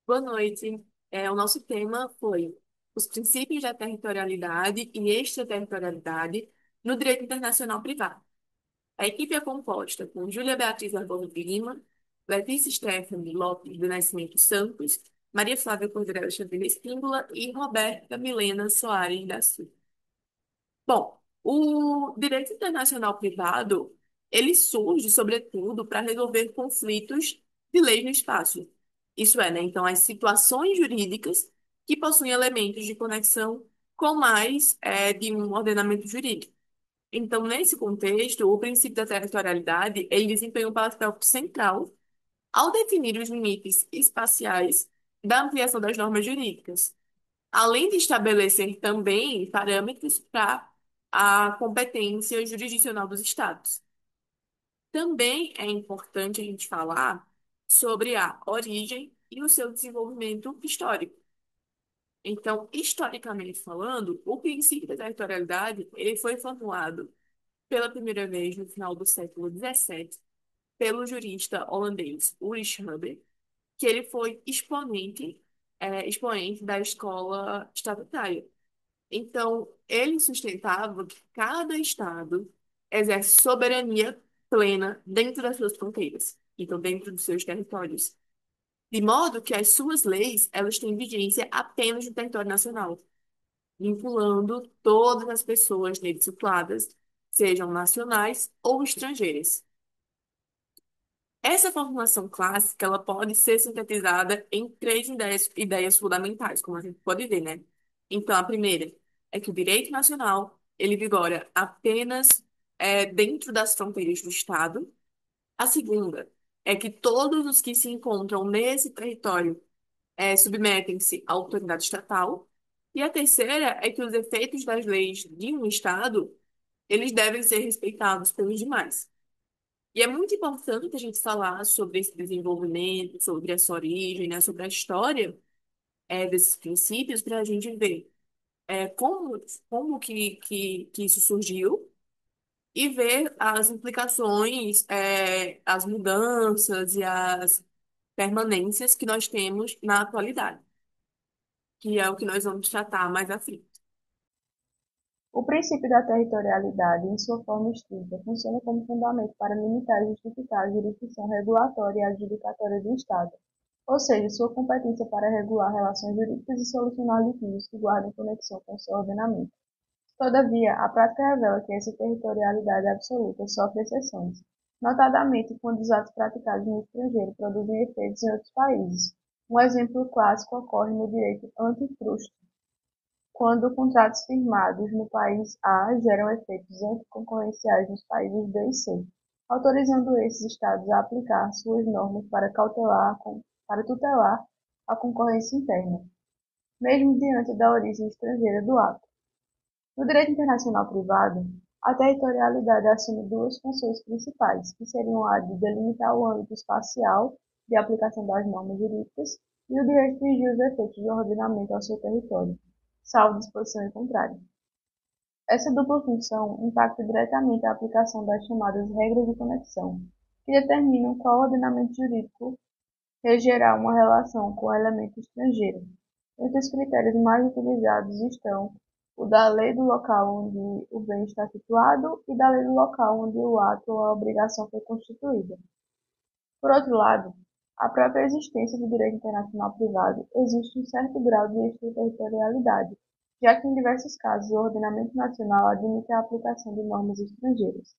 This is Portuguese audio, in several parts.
Boa noite. O nosso tema foi os princípios da territorialidade e extraterritorialidade no direito internacional privado. A equipe é composta por Júlia Beatriz Barbosa de Lima, Letícia Stephanie Lopes do Nascimento Santos, Maria Flávia Cordeiro Xavier Espíndola e Roberta Milena Soares da Silva. Bom, o direito internacional privado, ele surge, sobretudo, para resolver conflitos de leis no espaço. Isso é, né? Então, as situações jurídicas que possuem elementos de conexão com mais de um ordenamento jurídico. Então, nesse contexto, o princípio da territorialidade, ele desempenha um papel central ao definir os limites espaciais da ampliação das normas jurídicas, além de estabelecer também parâmetros para a competência jurisdicional dos estados. Também é importante a gente falar sobre a origem e o seu desenvolvimento histórico. Então, historicamente falando, o princípio da territorialidade ele foi formulado pela primeira vez no final do século XVII pelo jurista holandês Ulrich Huber, que ele foi expoente da escola estatutária. Então, ele sustentava que cada estado exerce soberania plena dentro das suas fronteiras, então dentro dos seus territórios, de modo que as suas leis, elas têm vigência apenas no território nacional, vinculando todas as pessoas nele situadas, sejam nacionais ou estrangeiras. Essa formulação clássica, ela pode ser sintetizada em três ideias fundamentais, como a gente pode ver, né? Então, a primeira é que o direito nacional, ele vigora apenas dentro das fronteiras do Estado. A segunda é que todos os que se encontram nesse território submetem-se à autoridade estatal. E a terceira é que os efeitos das leis de um Estado, eles devem ser respeitados pelos demais. E é muito importante a gente falar sobre esse desenvolvimento, sobre essa origem, né, sobre a história desses princípios, para a gente ver como que isso surgiu e ver as implicações, as mudanças e as permanências que nós temos na atualidade, que é o que nós vamos tratar mais à frente. O princípio da territorialidade, em sua forma estrita, funciona como fundamento para limitar e justificar a jurisdição regulatória e adjudicatória do Estado, ou seja, sua competência para regular relações jurídicas e solucionar litígios que guardem conexão com seu ordenamento. Todavia, a prática revela que essa territorialidade absoluta sofre exceções, notadamente quando os atos praticados no estrangeiro produzem efeitos em outros países. Um exemplo clássico ocorre no direito antitrust, quando contratos firmados no país A geram efeitos anticoncorrenciais nos países B e C, autorizando esses estados a aplicar suas normas para tutelar a concorrência interna, mesmo diante da origem estrangeira do ato. No direito internacional privado, a territorialidade assume duas funções principais, que seriam a de delimitar o âmbito espacial de aplicação das normas jurídicas e o de restringir os efeitos do ordenamento ao seu território, salvo disposição em contrário. Essa dupla função impacta diretamente a aplicação das chamadas regras de conexão, que determinam qual ordenamento jurídico regerá uma relação com o elemento estrangeiro. Entre os critérios mais utilizados estão o da lei do local onde o bem está situado e da lei do local onde o ato ou a obrigação foi constituída. Por outro lado, a própria existência do direito internacional privado existe um certo grau de extraterritorialidade, já que em diversos casos o ordenamento nacional admite a aplicação de normas estrangeiras.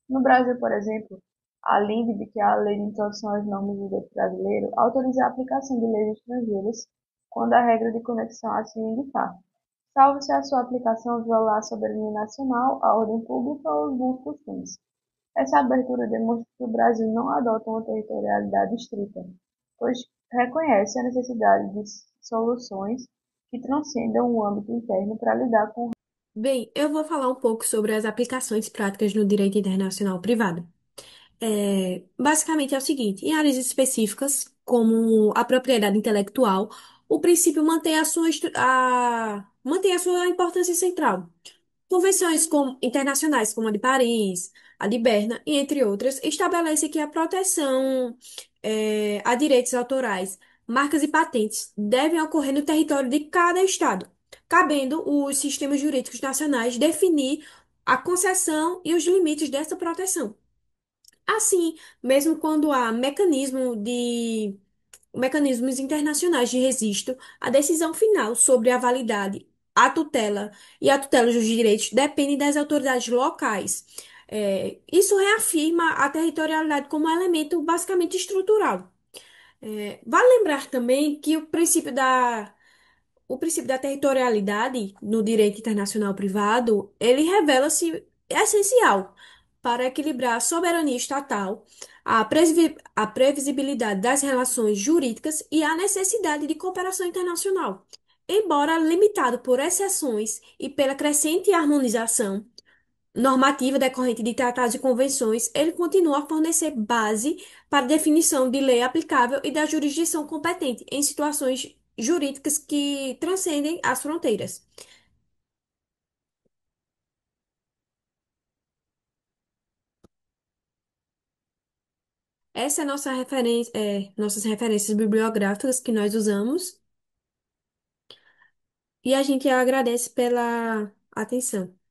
No Brasil, por exemplo, a LINDB, que é a Lei de Introdução às Normas do Direito Brasileiro, autoriza a aplicação de leis estrangeiras quando a regra de conexão assim indicar, salvo se a sua aplicação violar a soberania nacional, a ordem pública ou os bons costumes. Essa abertura demonstra que o Brasil não adota uma territorialidade estrita, pois reconhece a necessidade de soluções que transcendam o âmbito interno para lidar com. Bem, eu vou falar um pouco sobre as aplicações práticas no direito internacional privado. Basicamente é o seguinte: em áreas específicas, como a propriedade intelectual, o princípio mantém a sua importância central. Convenções internacionais, como a de Paris, a de Berna, e entre outras, estabelecem que a proteção a direitos autorais marcas e patentes devem ocorrer no território de cada estado, cabendo os sistemas jurídicos nacionais definir a concessão e os limites dessa proteção. Assim, mesmo quando há mecanismos internacionais de registro, a decisão final sobre a validade, a tutela dos direitos depende das autoridades locais. Isso reafirma a territorialidade como elemento basicamente estrutural. Vale lembrar também que o princípio da territorialidade no direito internacional privado, ele revela-se essencial para equilibrar a soberania estatal, a previsibilidade das relações jurídicas e a necessidade de cooperação internacional. Embora limitado por exceções e pela crescente harmonização normativa decorrente de tratados e convenções, ele continua a fornecer base para definição de lei aplicável e da jurisdição competente em situações jurídicas que transcendem as fronteiras. Essa é a nossa referência, nossas referências bibliográficas que nós usamos e a gente agradece pela atenção.